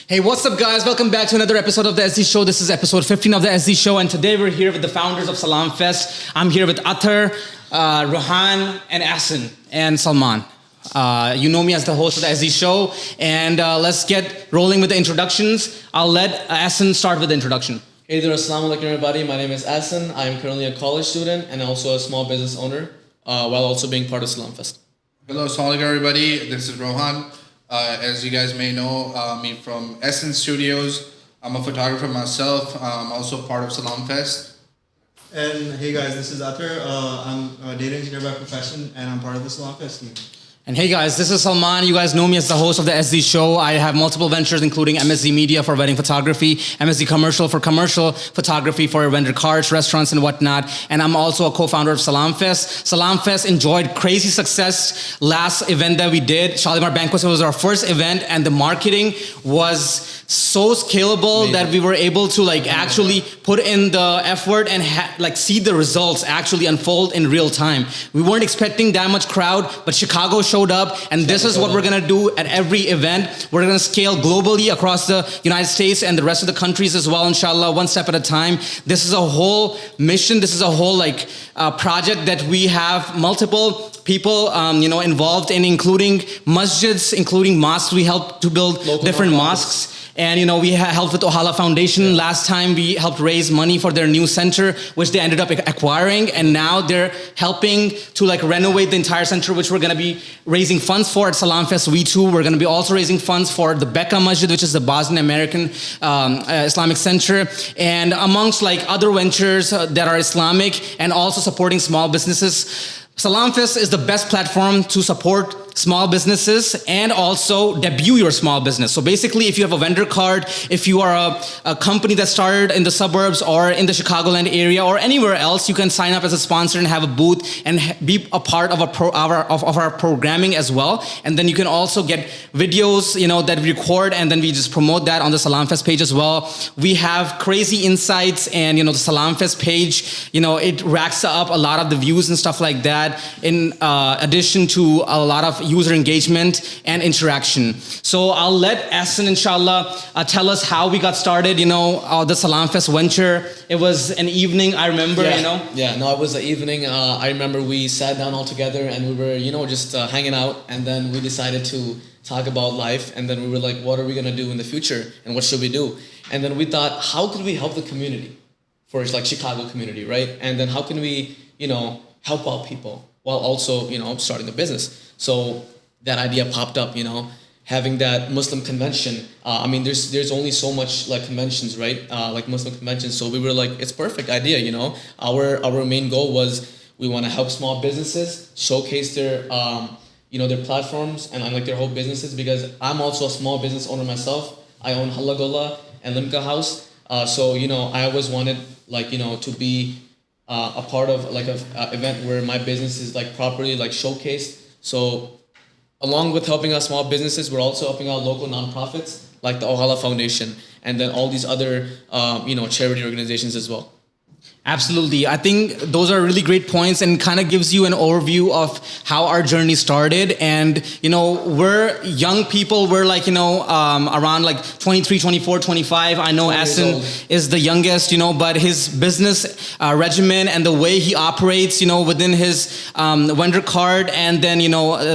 Hey, what's up, guys? Welcome back to another episode of the SD Show. This is episode 15 of the SD Show, and today we're here with the founders of SalaamFest. I'm here with Athar, Rohan, and Asin, and Salman. You know me as the host of the SD Show, and let's get rolling with the introductions. I'll let Asin start with the introduction. Hey there, assalamu alaikum everybody. My name is Asin. I am currently a college student and also a small business owner, while also being part of SalaamFest. Hello, assalamu alaikum everybody. This is Rohan. As you guys may know, me from Essence Studios. I'm a photographer myself. I'm also part of SalaamFest. And hey guys, this is Athar. I'm a data engineer by profession and I'm part of the SalaamFest team. And hey guys, this is Salman. You guys know me as the host of the SD Show. I have multiple ventures including MSD Media for wedding photography, MSD Commercial for commercial photography for vendor cards, restaurants and whatnot. And I'm also a co-founder of SalaamFest. SalaamFest enjoyed crazy success. Last event that we did, Shalimar Banquet, was our first event and the marketing was so scalable that we were able to actually put in the effort and see the results actually unfold in real time. We weren't expecting that much crowd, but Chicago showed up, and this is what we're gonna do at every event. We're gonna scale globally across the United States and the rest of the countries as well, inshallah, one step at a time. This is a whole mission. This is a whole project that we have multiple people involved in, including masjids, including mosques. We help to build local different mosques. And we helped with Ojala Foundation. Last time we helped raise money for their new center, which they ended up acquiring. And now they're helping to renovate the entire center, which we're gonna be raising funds for at SalaamFest. We too, we're gonna be also raising funds for the Becca Masjid, which is the Bosnian American Islamic Center. And amongst other ventures that are Islamic and also supporting small businesses. SalaamFest is the best platform to support small businesses and also debut your small business. So basically, if you have a vendor card, if you are a company that started in the suburbs or in the Chicagoland area or anywhere else, you can sign up as a sponsor and have a booth and be a part of our programming as well. And then you can also get videos, that we record, and then we just promote that on the SalaamFest page as well. We have crazy insights, and the SalaamFest page, it racks up a lot of the views and stuff like that. In addition to a lot of user engagement and interaction. So I'll let Asin, inshallah, tell us how we got started, the SalaamFest venture. It was an evening, I remember, Yeah, no, it was an evening. I remember we sat down all together and we were, just hanging out, and then we decided to talk about life, and then we were like, what are we gonna do in the future and what should we do? And then we thought, how could we help the community for Chicago community, right? And then how can we, help out people while also, starting a business. So that idea popped up, having that Muslim convention. There's only so much conventions, right? Muslim conventions. So we were like, it's perfect idea, Our main goal was we want to help small businesses showcase their, their platforms and their whole businesses, because I'm also a small business owner myself. I own Halagola and Limca House. So, I always wanted to be a part of a event where my business is properly showcased. So along with helping out small businesses, we're also helping out local nonprofits like the Ojala Foundation, and then all these other charity organizations as well. Absolutely. I think those are really great points and kind of gives you an overview of how our journey started. And, we're young people. We're around 23, 24, 25. I know Asin is the youngest, but his business regimen and the way he operates, within his vendor card and then,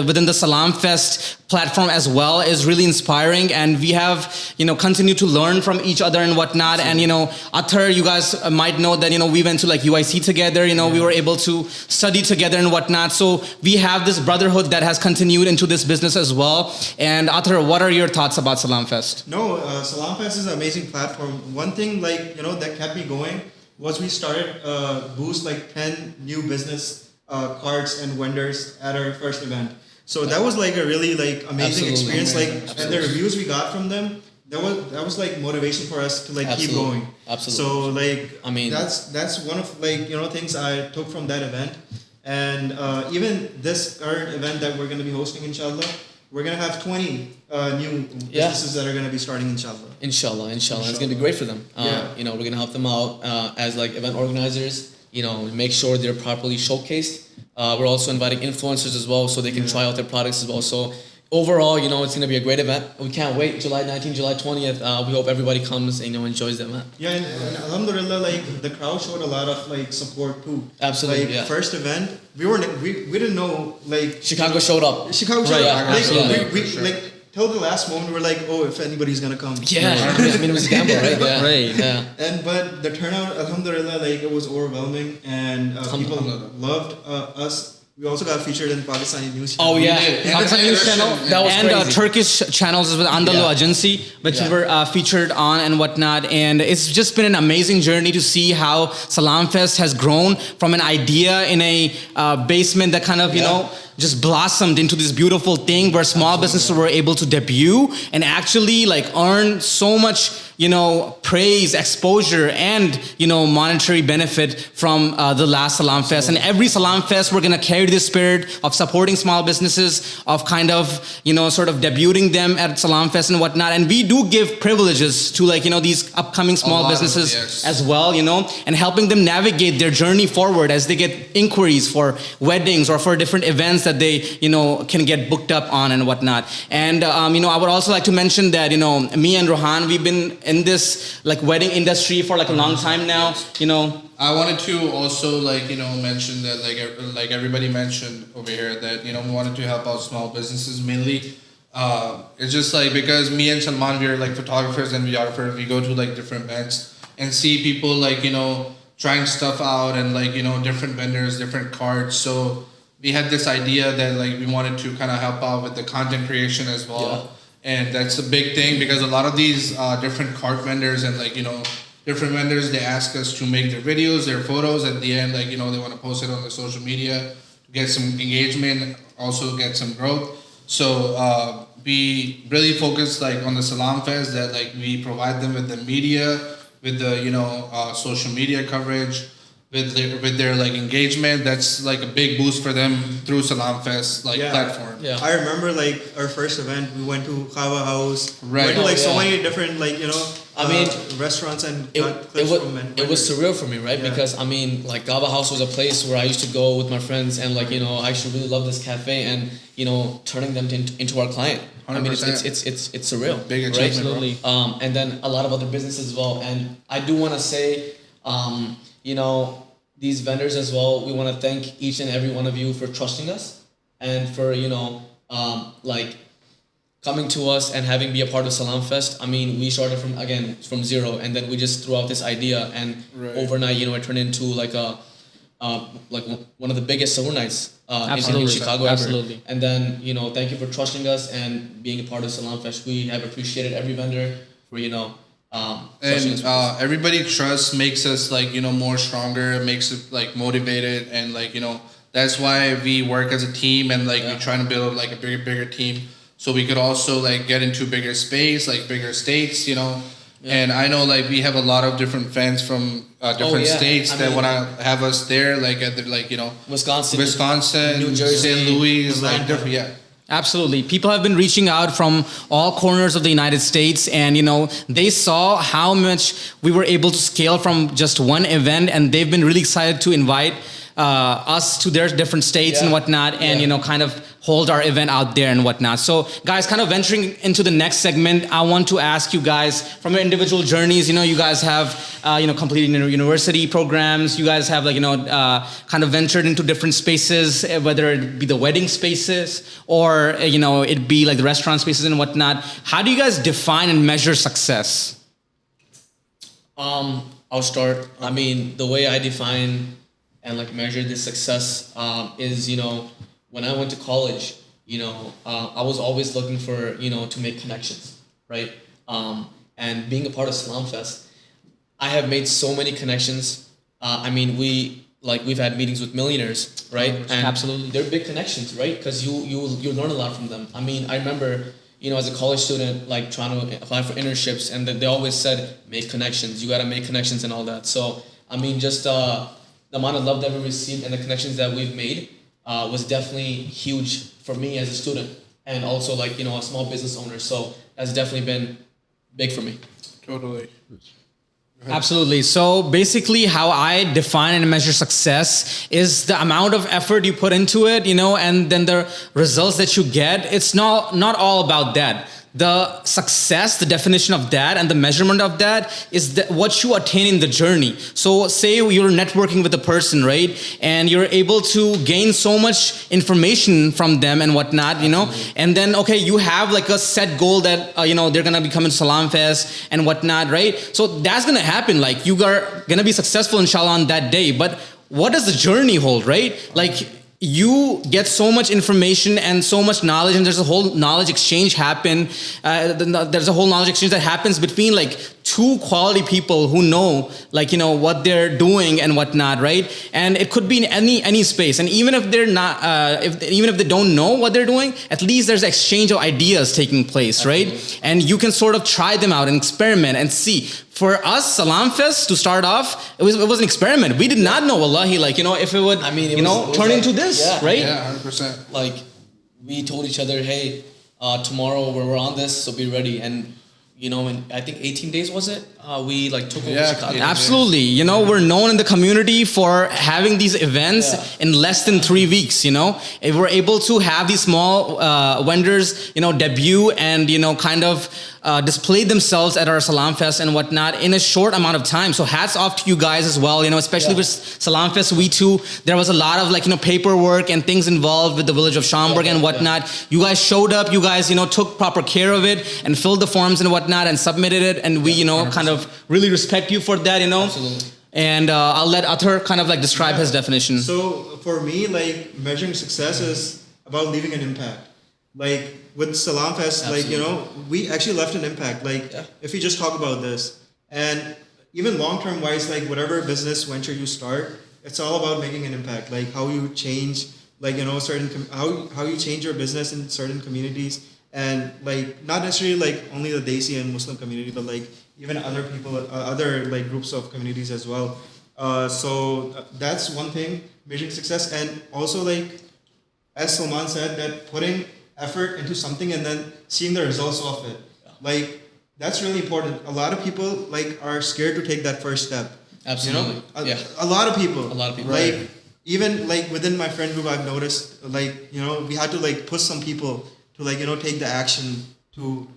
within the SalaamFest platform as well is really inspiring. And we have, continued to learn from each other and whatnot. And, Athar, you guys might know that, we went to UIC together, we were able to study together and whatnot. So we have this brotherhood that has continued into this business as well. And Athar, what are your thoughts about SalaamFest? No, SalaamFest is an amazing platform. One thing that kept me going was we started boost 10 new business cards and vendors at our first event. So that was a really amazing experience. And the reviews we got from them, that was motivation for us to keep going. Absolutely. So that's one of things I took from that event. And even this current event that we're going to be hosting, inshallah, we're going to have 20 new businesses that are going to be starting, inshallah. Inshallah. It's going to be great for them. We're going to help them out as event organizers, make sure they're properly showcased. We're also inviting influencers as well, so they can try out their products as well. So overall, it's gonna be a great event. We can't wait. July 19th, July 20th. We hope everybody comes and enjoys the event. Yeah, and alhamdulillah, like the crowd showed a lot of like support too. Absolutely, Like yeah. first event, we didn't know like Chicago showed up. Chicago showed Right, up. yeah, absolutely. Like, we like till the last moment we were like, oh, if anybody's gonna come. Yeah, I mean it was a gamble, right? Yeah. Right. Yeah. And but the turnout, alhamdulillah, like it was overwhelming, and people loved us. We also got featured in Pakistani news. Oh yeah, Pakistani news channel That was and crazy. Turkish channels with Anadolu Yeah. Agency, which Yeah. we were featured on and whatnot. And it's just been an amazing journey to see how SalaamFest has grown from an idea in a basement that kind of just blossomed into this beautiful thing where small businesses were able to debut and actually like earn so much praise, exposure, and monetary benefit from the last SalaamFest. And every SalaamFest, we're gonna carry this spirit of supporting small businesses, of kind of sort of debuting them at SalaamFest and whatnot. And we do give privileges to these upcoming small businesses as well, and helping them navigate their journey forward as they get inquiries for weddings or for different events that they can get booked up on and whatnot. And I would also like to mention that me and Rohan, we've been in this like wedding industry for like a long time now. I wanted to also mention that like everybody mentioned over here that we wanted to help out small businesses mainly. It's just like because me and Salman, we are like photographers and videographers. We go to like different events and see people trying stuff out and different vendors, different carts. So we had this idea that we wanted to kind of help out with the content creation as well. Yeah. And that's a big thing because a lot of these different cart vendors and different vendors, they ask us to make their videos, their photos at the end, they want to post it on the social media to get some engagement, also get some growth. So we really focus on the SalaamFest that we provide them with the media, with the social media coverage, with their engagement. That's a big boost for them through SalaamFest platform. Yeah. I remember our first event. We went to Kava House. Right. We went to so yeah. many different restaurants and got clips from it was surreal for me, right? Yeah. Because Gaba House was a place where I used to go with my friends, and I actually really love this cafe, and turning them into our client. I mean, it's 100%. it's surreal. Big right? achievement, Absolutely. And then a lot of other businesses as well. And I do want to say, these vendors as well. We want to thank each and every one of you for trusting us and for coming to us and having be a part of SalaamFest. I mean, we started from zero, and then we just threw out this idea, and overnight, it turned into one of the biggest summer nights in Chicago ever. Absolutely. And then thank you for trusting us and being a part of SalaamFest. We have appreciated every vendor for trusting And us. everybody trust makes us more stronger, makes us motivated, and that's why we work as a team, and we're trying to build a bigger team so we could also get into bigger space, bigger states, And I know we have a lot of different fans from different states that want to have us there, at the Wisconsin, New Jersey, St. Louis, Atlanta. different, yeah. Absolutely. People have been reaching out from all corners of the United States, and they saw how much we were able to scale from just one event, and they've been really excited to invite us to their different states and whatnot, and kind of hold our event out there and whatnot. So guys, kind of venturing into the next segment, I want to ask you guys from your individual journeys. You guys have completed university programs. You guys have kind of ventured into different spaces, whether it be the wedding spaces or it be the restaurant spaces and whatnot. How do you guys define and measure success? I'll start. I mean, the way I define and measure this success is when I went to college, I was always looking for to make connections, right? And being a part of SalaamFest, I have made so many connections. I mean, we've had meetings with millionaires, right? And Absolutely. they're big connections, right? Because you learn a lot from them. I mean, I remember as a college student, trying to apply for internships, and they always said, make connections. You got to make connections and all that. So I mean, just the amount of love that we received and the connections that we've made was definitely huge for me as a student, and also a small business owner. So that's definitely been big for me. Totally. Absolutely. So basically how I define and measure success is the amount of effort you put into it, and then the results that you get. It's not all about that. The success, the definition of that and the measurement of that is what you attain in the journey. So say you're networking with a person, right? And you're able to gain so much information from them and whatnot, and then, okay, you have like a set goal that, they're going to be coming to SalaamFest and whatnot, right? So that's going to happen. Like you are going to be successful, inshallah, on that day. But what does the journey hold, right? Like, you get so much information and so much knowledge, and there's a whole knowledge exchange there's a whole knowledge exchange that happens between like two quality people who know, what they're doing and whatnot, right? And it could be in any space. And even if they're not, even if they don't know what they're doing, at least there's exchange of ideas taking place, right? And you can sort of try them out and experiment and see. For us, SalaamFest, to start off, it was an experiment. We did not know, wallahi, if it would, turn into this, right? Yeah, 100%. Like, we told each other, hey, tomorrow we're on this, so be ready. And, in I think 18 days, was it? We took over Chicago. Absolutely. We're known in the community for having these events in less than 3 weeks, If we're able to have these small vendors, debut and, kind of display themselves at our SalaamFest and whatnot in a short amount of time. So hats off to you guys as well, especially with SalaamFest We Too. There was a lot of paperwork and things involved with the village of Schaumburg and whatnot. You guys showed up, you guys, took proper care of it and filled the forms and whatnot and submitted it. And we, kind of really respect you for that, Absolutely. And I'll let Athar kind of describe his definition. So for me, measuring success is about leaving an impact. With SalaamFest, we actually left an impact. If we just talk about this, and even long-term wise, whatever business venture you start, it's all about making an impact. How you change, how you change your business in certain communities, and not necessarily only the Desi and Muslim community, but even other people, other groups of communities as well. So that's one thing, measuring success, and also as Salman said, that putting effort into something and then seeing the results of it. That's really important. A lot of people are scared to take that first step. Absolutely. A lot of people. Right. Even within my friend group, I've noticed we had to push some people to take the action to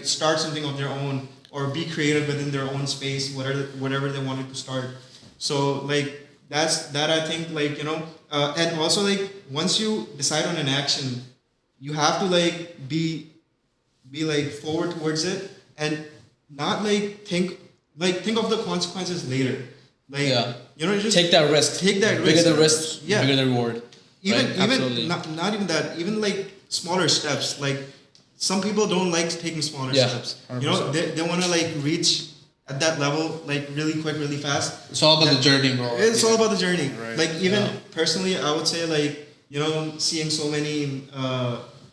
start something of their own or be creative within their own space, whatever they wanted to start. So that's that, I think, and also once you decide on an action, you have to be forward towards it and not think of the consequences later. Just take that risk. Take that risk. Bigger the risk, bigger the reward. Even not even that. Even smaller steps. Some people don't like taking smaller steps. 100%. They want to reach at that level really quick, really fast. It's all about the journey, bro. It's all about the journey. Right. Personally, I would say seeing so many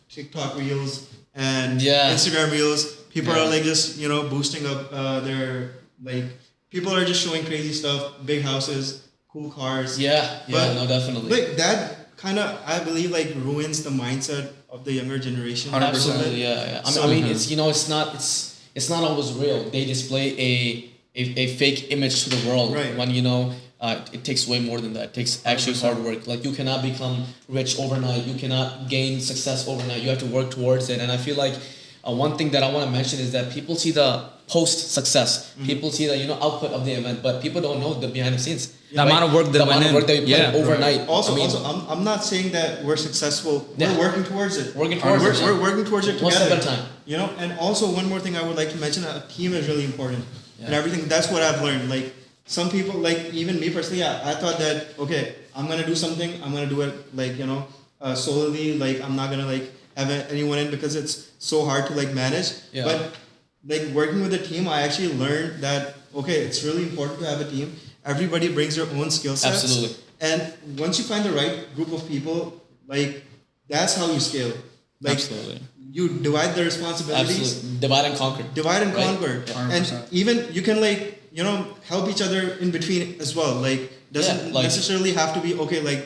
TikTok reels and Instagram reels, people are just boosting up their people are just showing crazy stuff, big houses, cool cars. No, definitely. That kind of, I believe, ruins the mindset of the younger generation. 100%. Absolutely, yeah. I mean, it's it's not always real. They display a fake image to the world when it takes way more than that. It takes actually 100%. Hard work. You cannot become rich overnight. You cannot gain success overnight. You have to work towards it. And I feel one thing that I want to mention is that people see the post success. Mm-hmm. People see the output of the event, but people don't know the behind the scenes. The amount of work that you put overnight. Right. Also, I'm not saying that we're successful. We're working towards it. We're working towards it together. One step at a time. And also one more thing I would like to mention: a team is really important. And everything. That's what I've learned. Some people, even me personally, I thought that I'm gonna do something. I'm gonna do it solely. I'm not gonna have anyone in because it's so hard to manage. Yeah. But working with a team, I actually learned that it's really important to have a team. Everybody brings their own skill sets. Absolutely. And once you find the right group of people, that's how you scale. Absolutely. You divide the responsibilities. Absolutely. Divide and conquer. Divide and conquer. 100%. And even you can help each other in between as well. Doesn't necessarily have to be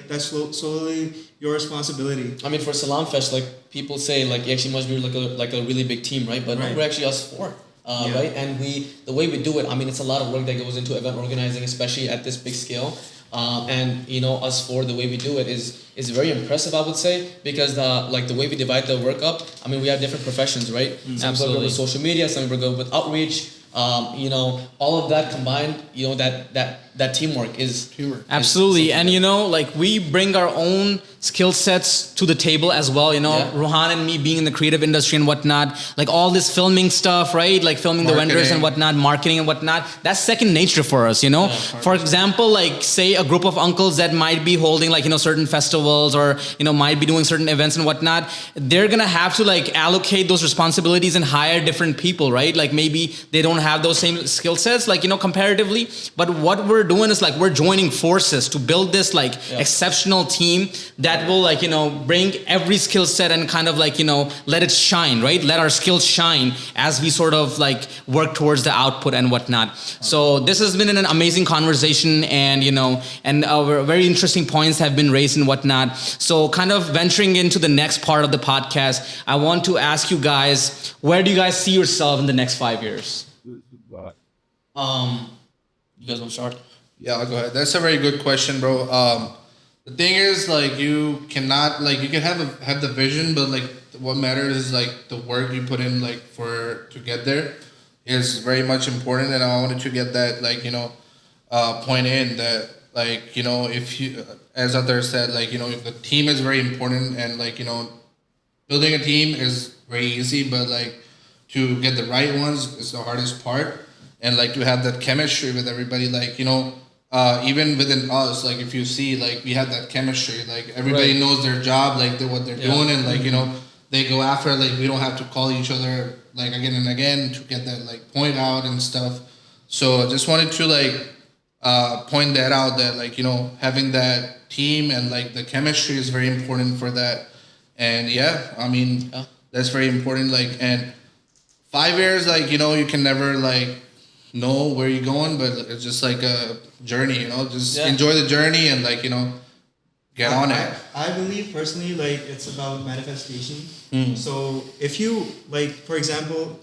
that's solely your responsibility. I mean, for SalaamFest, people say it actually must be a really big team, right? But no, we're actually us four. right? And the way we do it, I mean, it's a lot of work that goes into event organizing, especially at this big scale. And us four, the way we do it is very impressive, I would say, because the way we divide the work up. I mean, we have different professions, right? Some people are good with social media, some people are good with outreach. All of that combined, that teamwork is Absolutely. And like we bring our own skill sets to the table as well. Rohan and me being in the creative industry and whatnot, like all this filming stuff, right? Like filming the vendors and whatnot, marketing and whatnot. That's second nature for us, For example, like say a group of uncles that might be holding like, certain festivals or, might be doing certain events and whatnot. They're going to have to like allocate those responsibilities and hire different people, right? Like maybe they don't have those same skill sets, like, comparatively. But what we're doing is like we're joining forces to build this like exceptional team that will like, bring every skill set and kind of like, let it shine, right? Let our skills shine as we sort of like work towards the output and whatnot. So this has been an amazing conversation and, and very interesting points have been raised and whatnot. So kind of venturing into the next part of the podcast, I want to ask you guys, where do you guys see yourself in the next 5 years? You guys want to start? Yeah, I'll go ahead. That's a very good question, bro. The thing is, like, you cannot, like, you can have the vision, but like, what matters is like the work you put in, like, to get there is very much important. And I wanted to get that, like, point in that, like, if you, as others said, like, if the team is very important and like, building a team is very easy, but like to get the right ones is the hardest part. And like to have that chemistry with everybody, like, even within us, like if you see, like we have that chemistry, like everybody knows their job, like what they're doing, and like, they go after, like we don't have to call each other like again and again to get that like point out and stuff. So I just wanted to like point that out, that like, having that team and like the chemistry is very important for that. And I mean, that's very important. Like, and 5 years, like, you can never like know where you're going, but it's just like a journey, just enjoy the journey and like, get on it. I believe personally, like it's about manifestation. So if you like, for example,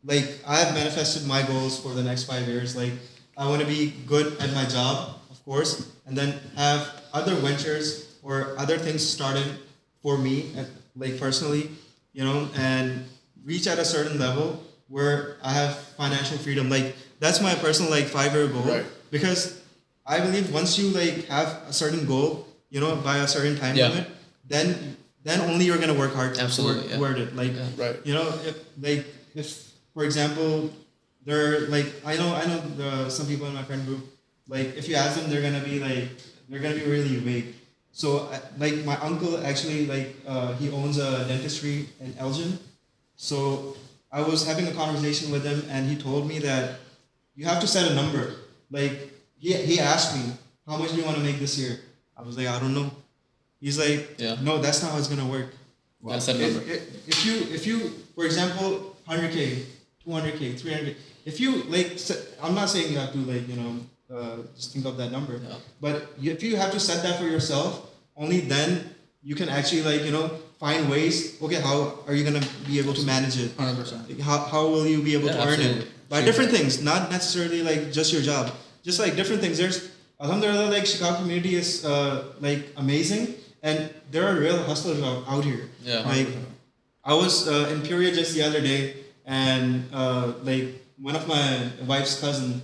like I've manifested my goals for the next 5 years. Like I want to be good at my job, of course, and then have other ventures or other things started for me, like personally, and reach at a certain level where I have financial freedom. Like that's my personal like 5-year goal. Right. Because I believe once you like have a certain goal, by a certain time limit, then only you're gonna work hard toward it. Like if for example, they're like I know some people in my friend group, like if you ask them, they're gonna be really vague. So like my uncle actually like he owns a dentistry in Elgin. So I was having a conversation with him and he told me that you have to set a number. Like he asked me, how much do you want to make this year? I was like, I don't know. He's like, no, that's not how it's gonna work. Wow. That's a number. If you for example 100K, 200K, 300K, if you like, I'm not saying you have to like just think of that number, but if you have to set that for yourself, only then you can actually like find ways. Okay, how are you gonna be able to manage it? 100%. Like, how will you be able to earn it? By different things, not necessarily like just your job. Just like different things. There's alhamdulillah, like Chicago community is like amazing, and there are real hustlers out here. Yeah. Like I was in Peoria just the other day, and like one of my wife's cousin,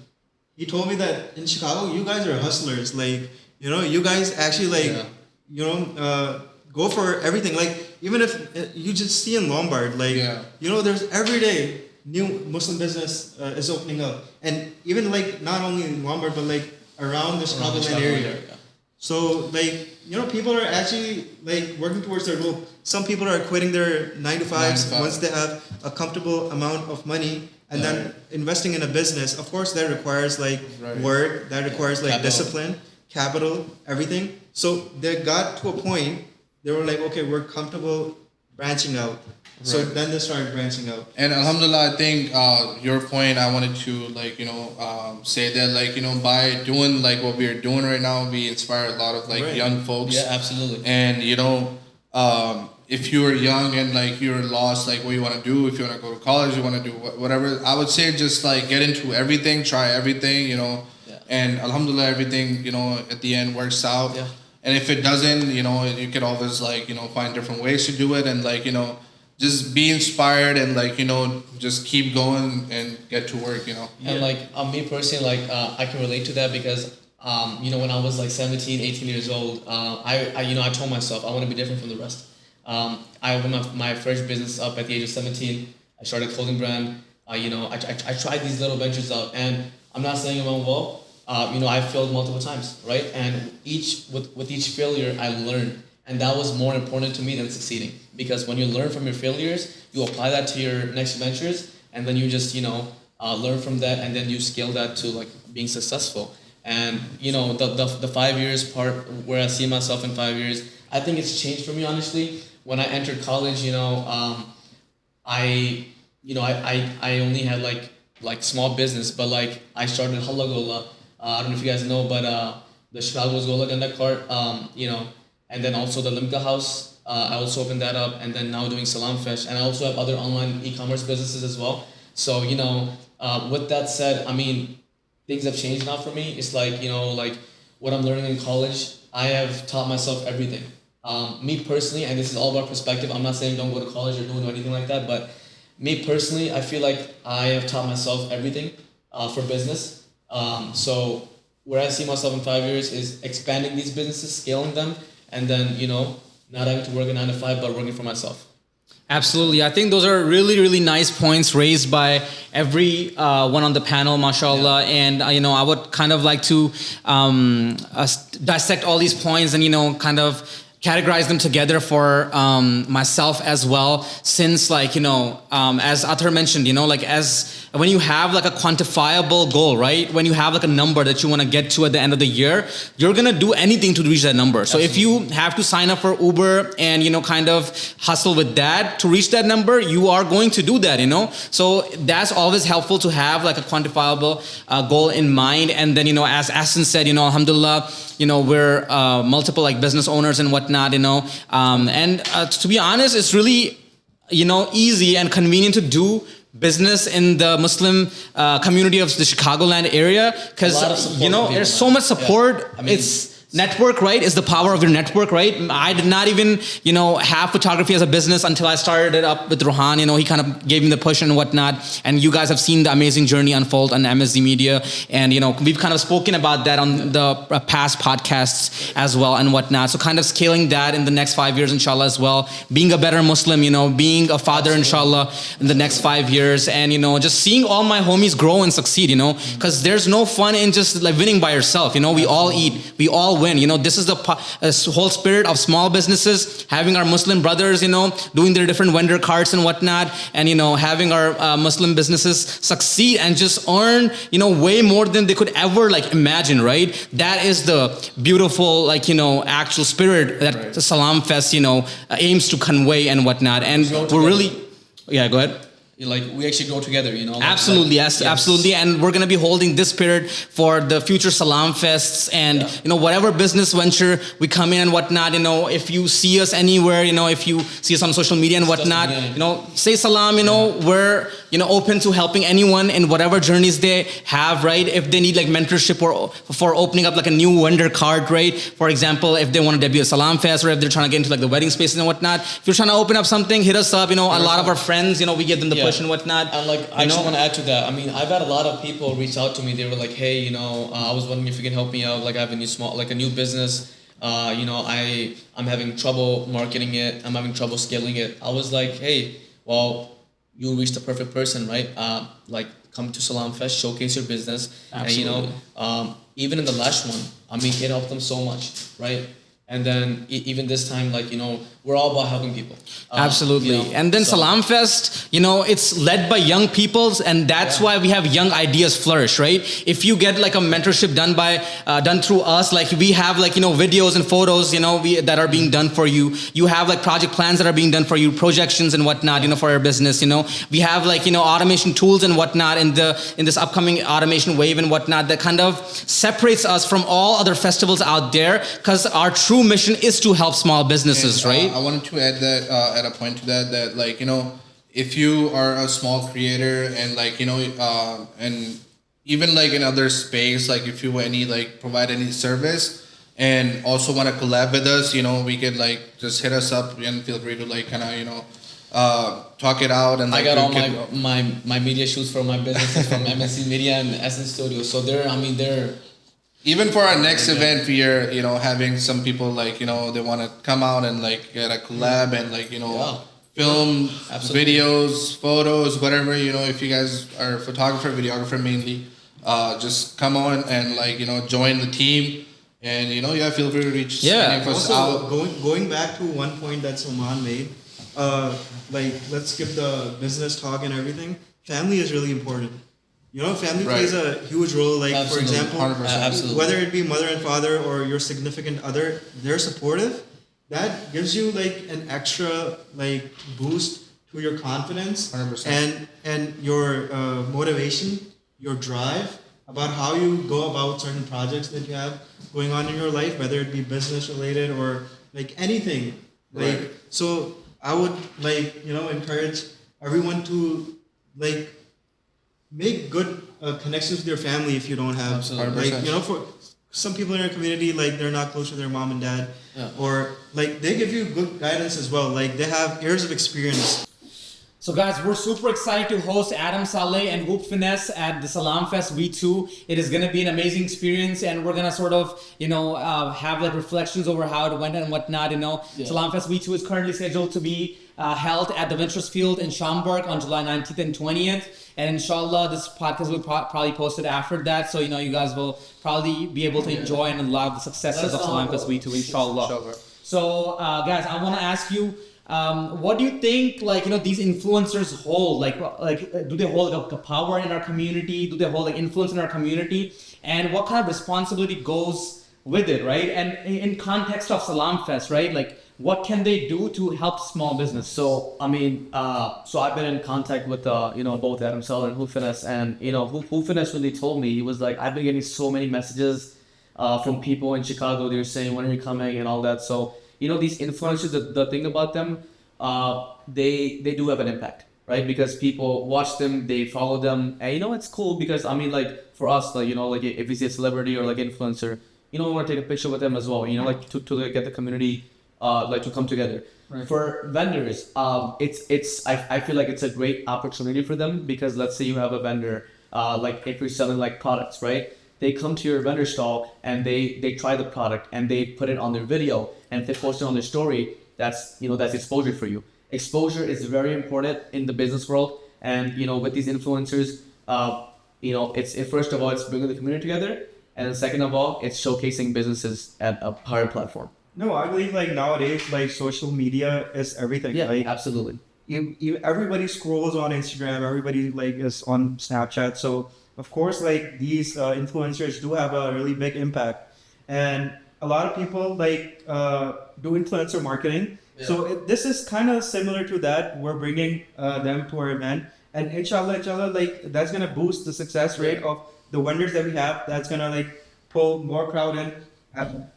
he told me that in Chicago you guys are hustlers. Like you guys actually like go for everything. Like even if you just see in Lombard, like there's every day new Muslim business is opening up, and even like not only in Lombard but like around the Chicagoland area. So like people are actually like working towards their goal. Some people are quitting their 9 to 5s once they have a comfortable amount of money, and then investing in a business. Of course, that requires like work, that requires like discipline, capital, everything. So they got to a point. They were like, okay, we're comfortable branching out. So then they started branching out. And alhamdulillah, I think your point, I wanted to like, say that like, by doing like what we're doing right now, we inspire a lot of like young folks. Yeah, absolutely. And, if you're young and like you're lost, like what you want to do, if you want to go to college, you want to do whatever, I would say just like get into everything, try everything, you know, and alhamdulillah, everything, you know, at the end works out. Yeah. And if it doesn't, you know, you could always like, you know, find different ways to do it, and like, you know, just be inspired and like, you know, just keep going and get to work, you know. And like me personally, like I can relate to that because you know, when I was like 17, 18 years old, I told myself I want to be different from the rest. I opened my first business up at the age of 17. I started a clothing brand. You know, I tried these little ventures out, and I'm not saying it went well. You know, I failed multiple times, right? And with each failure, I learned, and that was more important to me than succeeding. Because when you learn from your failures, you apply that to your next ventures, and then you just, you know, learn from that, and then you scale that to like being successful. And you know, the 5 years part where I see myself in 5 years, I think it's changed for me honestly. When I entered college, you know, I only had like small business, but like I started Halla Gola. I don't know if you guys know, but the Chicago's Gola Ganda cart, you know, and then also the Limca House. I also opened that up, and then now doing SalaamFest, and I also have other online e-commerce businesses as well. So you know, with that said, I mean, things have changed now for me. It's like, you know, like what I'm learning in college, I have taught myself everything. Me personally, and this is all about perspective. I'm not saying don't go to college or don't do anything like that, but me personally, I feel like I have taught myself everything for business. So where I see myself in 5 years is expanding these businesses, scaling them, and then, you know, not having to work a 9 to 5, but working for myself. Absolutely. I think those are really, really nice points raised by every one on the panel, mashallah. Yeah. And, you know, I would kind of like to dissect all these points and, you know, kind of categorize them together for myself as well, since like, you know, as Athar mentioned, you know, like as when you have like a quantifiable goal, right? When you have like a number that you want to get to at the end of the year, you're going to do anything to reach that number. So if you have to sign up for Uber and, you know, kind of hustle with that to reach that number, you are going to do that, you know? So that's always helpful to have like a quantifiable goal in mind. And then, you know, as Asin said, you know, alhamdulillah, you know, we're multiple like business owners and whatnot, you know, and to be honest, it's really, you know, easy and convenient to do business in the Muslim community of the Chicagoland area, because you know there's so much support. Yeah. I mean, it's network, right? Is the power of your network, right? I did not even, you know, have photography as a business until I started it up with Rohan. You know, he kind of gave me the push and whatnot. And you guys have seen the amazing journey unfold on MSZ Media. And, you know, we've kind of spoken about that on the past podcasts as well and whatnot. So kind of scaling that in the next 5 years, inshallah, as well. Being a better Muslim, you know, being a father, inshallah, in the next 5 years. And, you know, just seeing all my homies grow and succeed, you know, because there's no fun in just like winning by yourself. You know, we all eat, we all win. You know, this is the whole spirit of small businesses, having our Muslim brothers, you know, doing their different vendor carts and whatnot, and, you know, having our Muslim businesses succeed and just earn, you know, way more than they could ever like imagine, right? That is the beautiful, like, you know, actual spirit that the SalaamFest, you know, aims to convey and whatnot. And we're really, yeah, go ahead. Like we actually go together, you know. Absolutely, yes, absolutely, and we're gonna be holding this spirit for the future SalaamFests and you know, whatever business venture we come in and whatnot. You know, if you see us anywhere, you know, if you see us on social media and whatnot, you know, say salam. You know, we're, you know, open to helping anyone in whatever journeys they have, right? If they need like mentorship or for opening up like a new vendor card, right? For example, if they want to debut a SalaamFest, or if they're trying to get into like the wedding spaces and whatnot. If you're trying to open up something, hit us up. You know, a lot of our friends, you know, we give them the push and whatnot. And like, I just want to add to that. I mean, I've had a lot of people reach out to me. They were like, "Hey, you know, I was wondering if you can help me out. Like, I have a new business. You know, I'm having trouble marketing it. I'm having trouble scaling it." I was like, "Hey, well, you reached the perfect person, right? Like, come to SalaamFest, showcase your business." Absolutely. And you know, even in the last one, I mean, it helped them so much, right? And then even this time, like, you know, we're all about helping people. Absolutely. You know, and then SalaamFest, you know, it's led by young peoples, and that's why we have young ideas flourish, right? If you get like a mentorship done through us, like we have like, you know, videos and photos, you know, that are being done for you. You have like project plans that are being done for you, projections and whatnot, you know, for your business, you know. We have like, you know, automation tools and whatnot in this upcoming automation wave and whatnot that kind of separates us from all other festivals out there, because our true true mission is to help small businesses, And, right? I wanted to add that add a point to that like if you are a small creator and like and even like in other space, like if you any like provide any service and also want to collab with us, we could like just hit us up and feel free to like kind of talk it out. And like I got all my media shoots for my businesses from MSC Media and Essence Studios. So they're even for our next event, we are having some people like they want to come out and like get a collab and like film videos, photos, whatever. If you guys are a photographer, videographer mainly, just come on and like join the team. And feel free to reach any of us out. Going back to one point that Salman made, like let's skip the business talk and everything. Family is really important. Family plays a huge role. Like for example, 100%. whether it be mother and father or your significant other, they're supportive. That gives you like an extra like boost to your confidence 100%. and your motivation, your drive about how you go about certain projects that you have going on in your life, whether it be business related or like anything. Like so I would like encourage everyone to like make good connections with your family if you don't have. Absolutely. Like for some people in your community, like they're not close to their mom and dad, or like they give you good guidance as well. Like they have years of experience. So guys, we're super excited to host Adam Saleh and Hoop Finesse at the SalaamFest V2. It is going to be an amazing experience, and we're going to sort of, have like reflections over how it went and whatnot. SalaamFest V2 is currently scheduled to be held at the Ventures Field in Schaumburg on July 19th and 20th. And inshallah, this podcast will probably post it after that. So, you guys will probably be able to enjoy and love the successes of SalaamFest V2, inshallah. So, guys, I want to ask you, what do you think, like, these influencers hold? Like, do they hold a power in our community? Do they hold like influence in our community? And what kind of responsibility goes with it, right? And in context of SalaamFest, right? Like, what can they do to help small business? So I've been in contact with both Adam Saleh and Hoop Finesse, and Hoop Finesse really told me, he was like, I've been getting so many messages from people in Chicago. They're saying, when are you coming and all that. So these influencers, the thing about them, they do have an impact, right? Because people watch them, they follow them, and it's cool because like for us, like if we see a celebrity or like influencer, we want to take a picture with them as well, like to get the community to come together. Right. For vendors, I feel like it's a great opportunity for them, because let's say you have a vendor, like if you're selling like products, right? They come to your vendor stall and they try the product and they put it on their video, and if they post it on their story, that's exposure for you. Exposure is very important in the business world, and with these influencers, it's first of all, it's bringing the community together, and then second of all, it's showcasing businesses at a higher platform. No, I believe like nowadays, like social media is everything. Yeah, like, absolutely. Everybody scrolls on Instagram. Everybody like is on Snapchat. So of course, like these influencers do have a really big impact, and a lot of people like do influencer marketing. Yeah. So this is kind of similar to that. We're bringing them to our event, and inshallah, like that's gonna boost the success rate of the vendors that we have. That's gonna like pull more crowd in.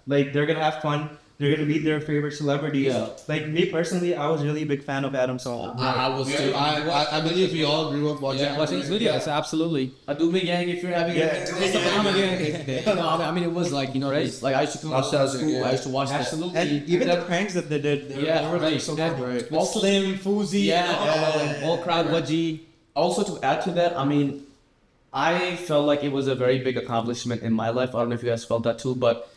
Like they're gonna have fun. They're gonna meet their favorite celebrities. Yeah. Like me personally, I was really a big fan of Adam Saleh. I was too. I believe we all grew up watching his videos. Absolutely. Adobe Gang, if you're having I mean, it was like right? Like I used to come out of school. I used to watch that. Absolutely. And even the pranks that they did. They were like so good. Slim, Fuzi, all crowd Waji. Also, to add to that, I mean, I felt like it was a very big accomplishment in my life. I don't know if you guys felt that too, but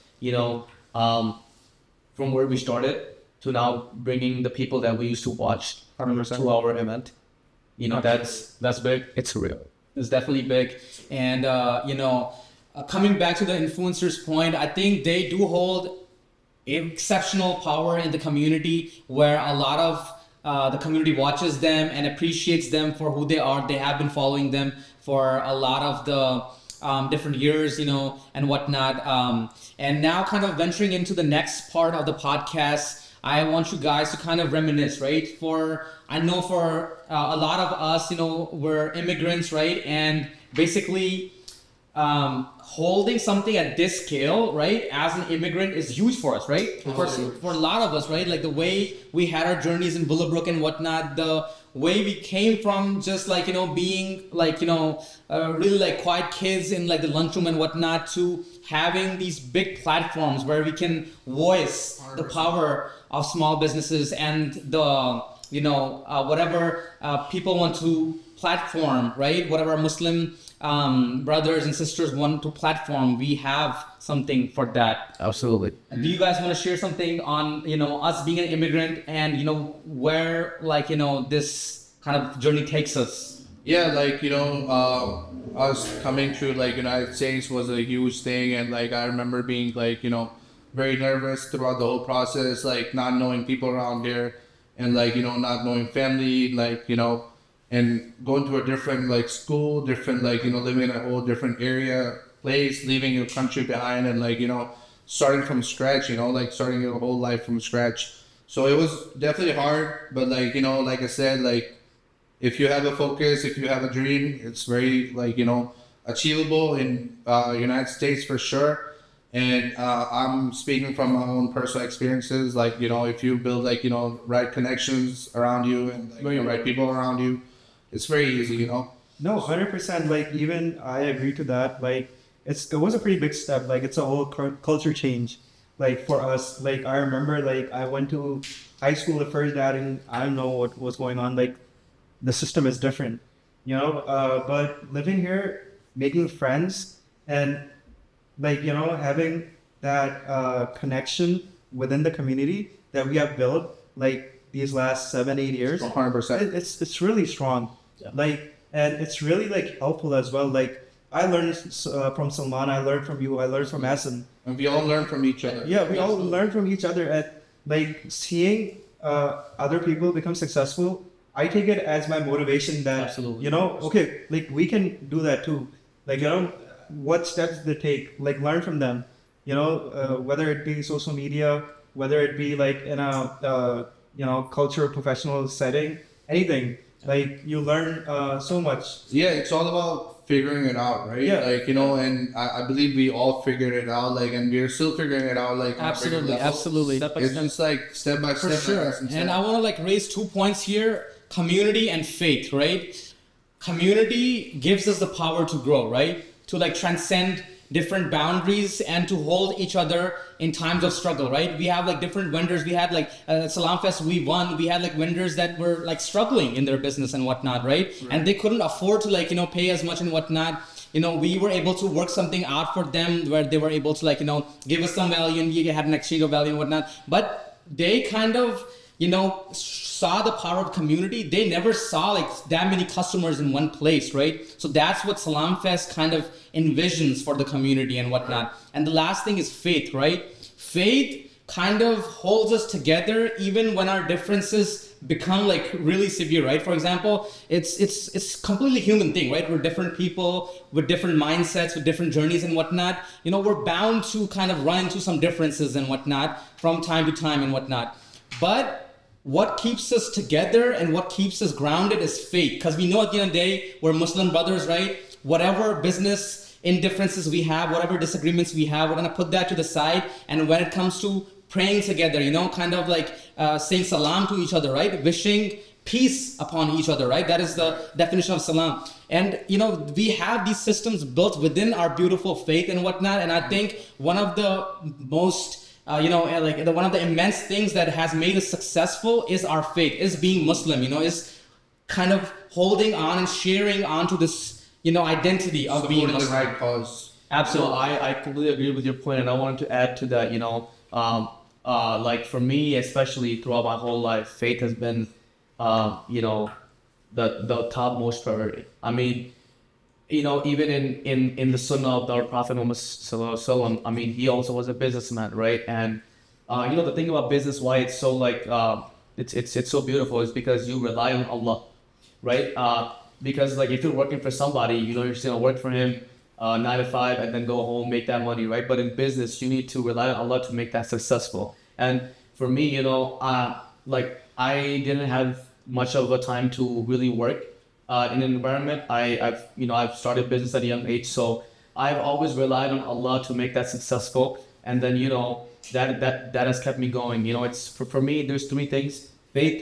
from where we started to now bringing the people that we used to watch 100% to our event, that's big. It's real. It's definitely big. And coming back to the influencers point, I think they do hold exceptional power in the community, where a lot of the community watches them and appreciates them for who they are. They have been following them for a lot of the different years, and whatnot. And now kind of venturing into the next part of the podcast, I want you guys to kind of reminisce, right? I know for a lot of us, we're immigrants, right? And basically, holding something at this scale, right, as an immigrant is huge for us, right? For a lot of us, right? Like the way we had our journeys in Willowbrook and whatnot, the way we came from just like, being like, really like quiet kids in like the lunchroom and whatnot to having these big platforms where we can voice the power of small businesses and the, whatever people want to platform, right? Whatever Muslim brothers and sisters want to platform, we have something for that. Absolutely. Do you guys want to share something on, us being an immigrant and, where like, this kind of journey takes us? Yeah, like, us coming to like United States was a huge thing, and like I remember being like, very nervous throughout the whole process, like not knowing people around here and like, not knowing family, like, and going to a different like school, different like, living in a whole different area, place, leaving your country behind and like, starting from scratch, like starting your whole life from scratch. So it was definitely hard, but like, like I said, like if you have a focus, if you have a dream, it's very like, achievable in United States for sure. And I'm speaking from my own personal experiences, like, if you build like, right connections around you and like, right people around you, it's very easy, No, 100%. Like even I agree to that. Like it was a pretty big step. Like it's a whole culture change. Like for us, like I remember, like I went to high school the first day and I don't know what was going on. Like the system is different, but living here, making friends and like, having that connection within the community that we have built, like these last 7-8 years, 100%. It's really strong. Yeah. Like, and it's really like helpful as well. Like I learned from Salman, I learned from you, I learned from Asim. And we all learn from each other. Yeah, we all learn from each other. And like seeing other people become successful, I take it as my motivation that, Absolutely. Okay, like we can do that too. Like, what steps they take, like learn from them, whether it be social media, whether it be like in a, cultural professional setting, anything. Like you learn so much. Yeah, it's all about figuring it out, right? Yeah. Like, and I believe we all figured it out, like, and we're still figuring it out, like, on a bigger level. Absolutely. It's just like step by step. For sure. And I want to like raise 2 points here: community and faith, right? Community gives us the power to grow, right? To like transcend different boundaries and to hold each other in times of struggle, right? We have like different vendors. We had like SalaamFest, we won. We had like vendors that were like struggling in their business and whatnot, right? And they couldn't afford to like, pay as much and whatnot. We were able to work something out for them where they were able to like, give us some value and we had an exchange of value and whatnot. But they kind of, saw the power of community. They never saw like that many customers in one place, right? So that's what SalaamFest kind of envisions for the community and whatnot. And the last thing is faith, right? Faith kind of holds us together even when our differences become like really severe, right? For example, it's completely human thing, right? We're different people with different mindsets, with different journeys and whatnot. We're bound to kind of run into some differences and whatnot from time to time and whatnot. But what keeps us together and what keeps us grounded is faith. Because we know at the end of the day, we're Muslim brothers, right? Whatever business indifferences we have, whatever disagreements we have, we're going to put that to the side. And when it comes to praying together, kind of like saying salam to each other, right? Wishing peace upon each other, right? That is the definition of salam. And, we have these systems built within our beautiful faith and whatnot. And I think one of the most one of the immense things that has made us successful is our faith, is being Muslim, is kind of holding on and sharing on to this, identity of being Muslim. The right cause. Absolutely. I completely agree with your point, and I wanted to add to that, like for me, especially throughout my whole life, faith has been, the topmost priority. I mean, even in the sunnah of our Prophet Muhammad Sallallahu Alaihi Wasallam, I mean, he also was a businessman, right? And the thing about business, why it's so like it's so beautiful, is because you rely on Allah, right? Because like if you're working for somebody, you're just gonna work for him 9 to 5 and then go home, make that money, right? But in business, you need to rely on Allah to make that successful. And for me, like I didn't have much of a time to really work in an environment. I've started business at a young age, so I've always relied on Allah to make that successful, and then that has kept me going. It's for me. There's three things: faith,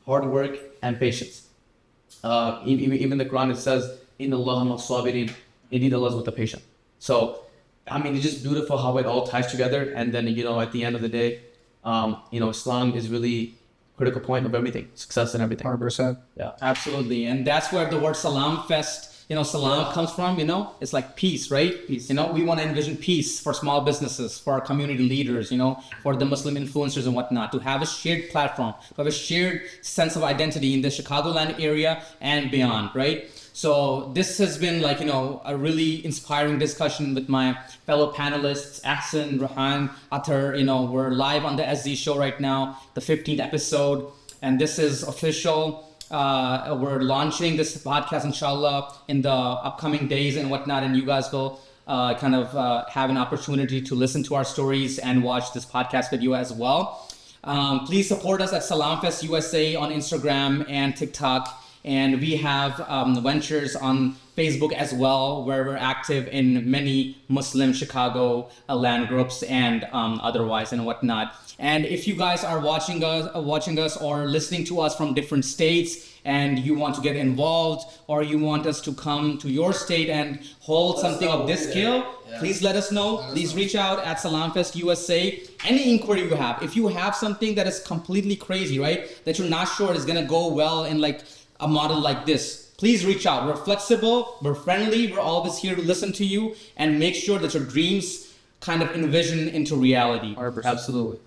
hard work, and patience. Even the Quran, it says, "Inna Allah ma'as-sabirin." Indeed, Allah is with the patient. So, I mean, it's just beautiful how it all ties together. And then at the end of the day, Islam is really critical point of everything, success and everything. 100%. Yeah. Absolutely. And that's where the word SalaamFest, salam comes from, it's like peace, right? Peace. We want to envision peace for small businesses, for our community leaders, for the Muslim influencers and whatnot, to have a shared platform, to have a shared sense of identity in the Chicagoland area and beyond, right? So this has been a really inspiring discussion with my fellow panelists, Ahsan, Rahan, Atar. We're live on the SZ show right now, the 15th episode, and this is official. We're launching this podcast, inshallah, in the upcoming days and whatnot, and you guys will have an opportunity to listen to our stories and watch this podcast video as well. Please support us at SalaamFest USA on Instagram and TikTok. And we have ventures on Facebook as well, where we're active in many Muslim Chicago land groups and otherwise and whatnot. And if you guys are watching us or listening to us from different states, and you want to get involved, or you want us to come to your state and hold something of this scale, please let us know. Please reach out at SalaamFest USA. Any inquiry you have, if you have something that is completely crazy, right, that you're not sure is gonna go well in a model like this, please reach out. We're flexible, we're friendly, we're always here to listen to you and make sure that your dreams kind of envision into reality. 100%.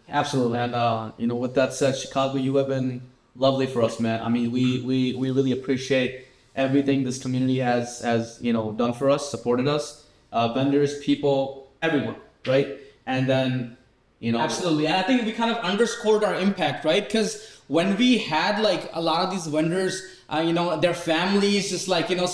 Absolutely. And with that said, Chicago, you have been lovely for us, man. I mean, we really appreciate everything this community has done for us, supported us, vendors, people, everyone, right? And then Absolutely. And I think we kind of underscored our impact, right? Because when we had a lot of these vendors, their families just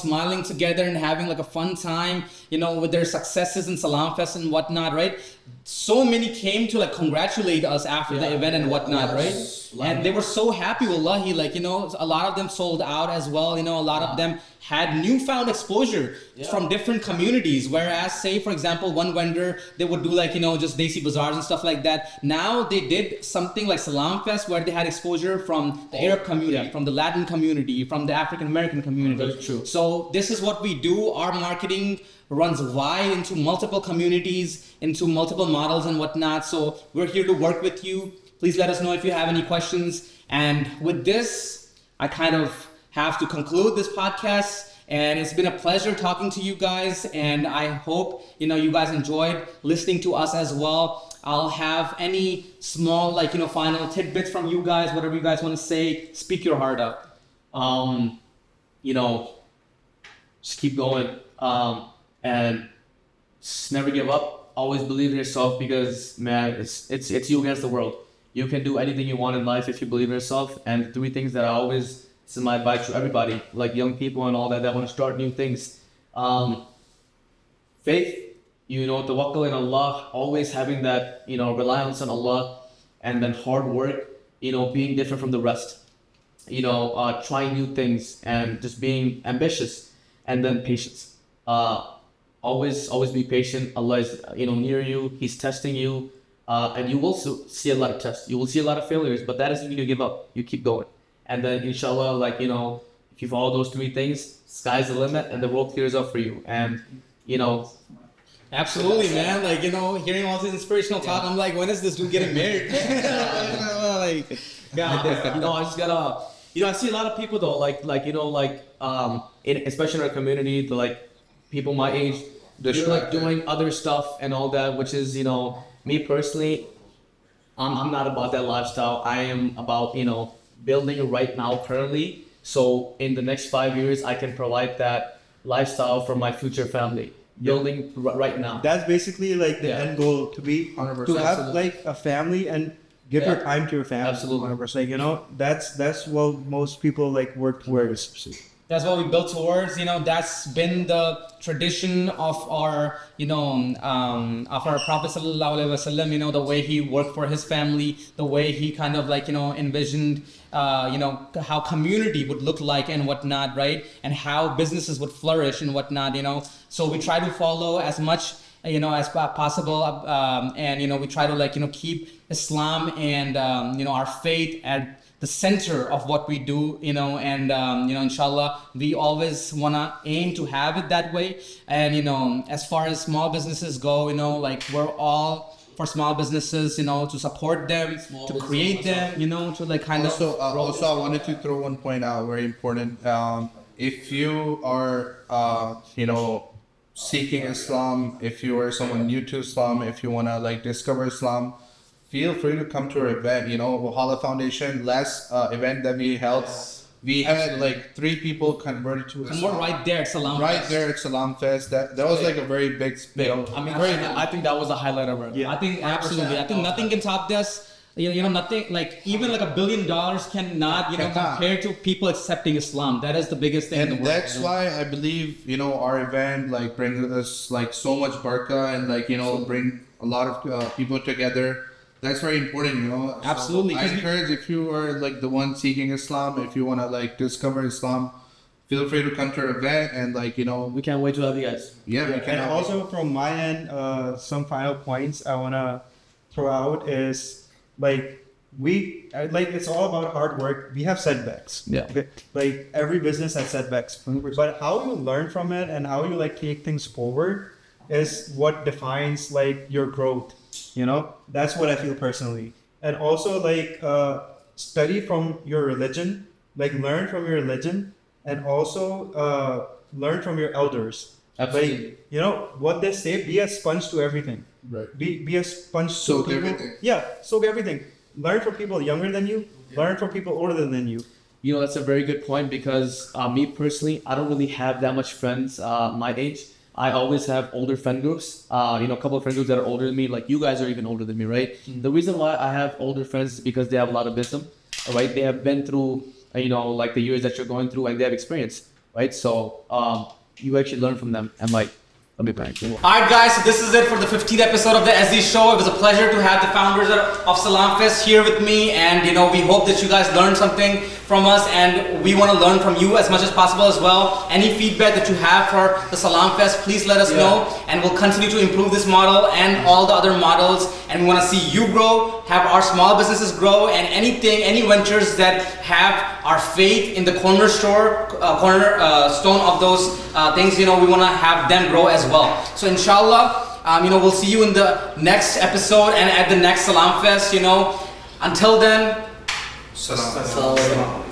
smiling together and having a fun time, with their successes in SalaamFest and whatnot, right? So many came to congratulate us after the event and whatnot, right? And they were so happy, wallahi, a lot of them sold out as well. A lot of them had newfound exposure from different communities. Whereas, say, for example, one vendor, they would do just Desi bazaars and stuff like that. Now they did something like SalaamFest, where they had exposure from the Arab community, from the Latin community, from the African American community. Very true. So this is what we do. Our marketing runs wide into multiple communities, into multiple models and whatnot. So we're here to work with you. Please let us know if you have any questions. And with this, I kind of have to conclude this podcast. And it's been a pleasure talking to you guys. And I hope, you guys enjoyed listening to us as well. I'll have any small, final tidbits from you guys, whatever you guys want to say. Speak your heart out. Just keep going. And just never give up. Always believe in yourself, because, man, it's you against the world. You can do anything you want in life if you believe in yourself. And the three things that this is my advice to everybody, young people and all that want to start new things. Faith, tawakkul in Allah, always having that, reliance on Allah, and then hard work, being different from the rest, trying new things and just being ambitious, and then patience. Always be patient. Allah is, near you. He's testing you. And you will see a lot of tests. You will see a lot of failures, but that doesn't mean you give up. You keep going. And then inshallah, if you follow those three things, sky's the limit and the road clears up for you. And, Absolutely, man. Hearing all this inspirational talk, I'm like, when is this dude getting married? I just gotta, I see a lot of people though, especially in our community, people my age, they're doing other stuff and all that, which is, me personally, I'm not about that lifestyle. I am about, building it right now currently. So in the next 5 years, I can provide that lifestyle for my future family. Building right now. That's basically the end goal, to be 100%. to have a family and give your time to your family. Absolutely. 100%. That's what most people work towards. That's what we built towards. That's been the tradition of our, of our Prophet sallallahu alaihi wasallam. The way he worked for his family, the way he kind of envisioned, how community would look like and whatnot, right? And how businesses would flourish and whatnot. So we try to follow as much as possible, and we try to keep Islam and our faith at the center of what we do, and inshallah we always wanna aim to have it that way. And as far as small businesses go, we're all for small businesses, to support them, to create them, to kind of also I wanted to throw one point out, very important. If you are seeking Islam, if you are someone new to Islam, if you want to discover Islam, feel free to come to our event. Ojala Foundation, last event that we held, we had 3 people converted to Islam. And we're right there at SalaamFest. Right there at SalaamFest. That was a very big spin. I think that was a highlight of it. Yeah, I think absolutely. I think nothing can top this. Nothing even $1 billion cannot, compare to people accepting Islam. That is the biggest thing in the world. And that's why I believe, our event brings us so much barakah and bring a lot of people together. That's very important, Absolutely. So I encourage, if you are the one seeking Islam, if you want to discover Islam, feel free to come to our event and we can't wait to have you guys. Yeah, we can. And also from my end, some final points I want to throw out is it's all about hard work. We have setbacks. Yeah. Okay. Every business has setbacks. 100%. But how you learn from it and how you take things forward is what defines your growth. That's what I feel personally. And also study from your religion, learn from your religion, and also learn from your elders. Absolutely. What they say, be a sponge to everything. Right. Be a sponge to Soak people. everything. Yeah, soak everything. Learn from people younger than you. Learn from people older than you. That's a very good point, because me personally, I don't really have that much friends my age. I always have older friend groups, a couple of friend groups that are older than me, you guys are even older than me, right? Mm-hmm. The reason why I have older friends is because they have a lot of wisdom, right? They have been through, the years that you're going through, and they have experience, right? So you actually learn from them, and I'll be back. Alright guys, so this is it for the 15th episode of the SD Show. It was a pleasure to have the founders of SalaamFest here with me, and we hope that you guys learned something from us, and we want to learn from you as much as possible as well. Any feedback that you have for the SalaamFest, please let us know, and we'll continue to improve this model and all the other models, and we want to see you grow, have our small businesses grow, and any ventures that have our faith in the cornerstone of those things, we want to have them grow as well. So inshallah, we'll see you in the next episode and at the next SalaamFest. Until then, Salam.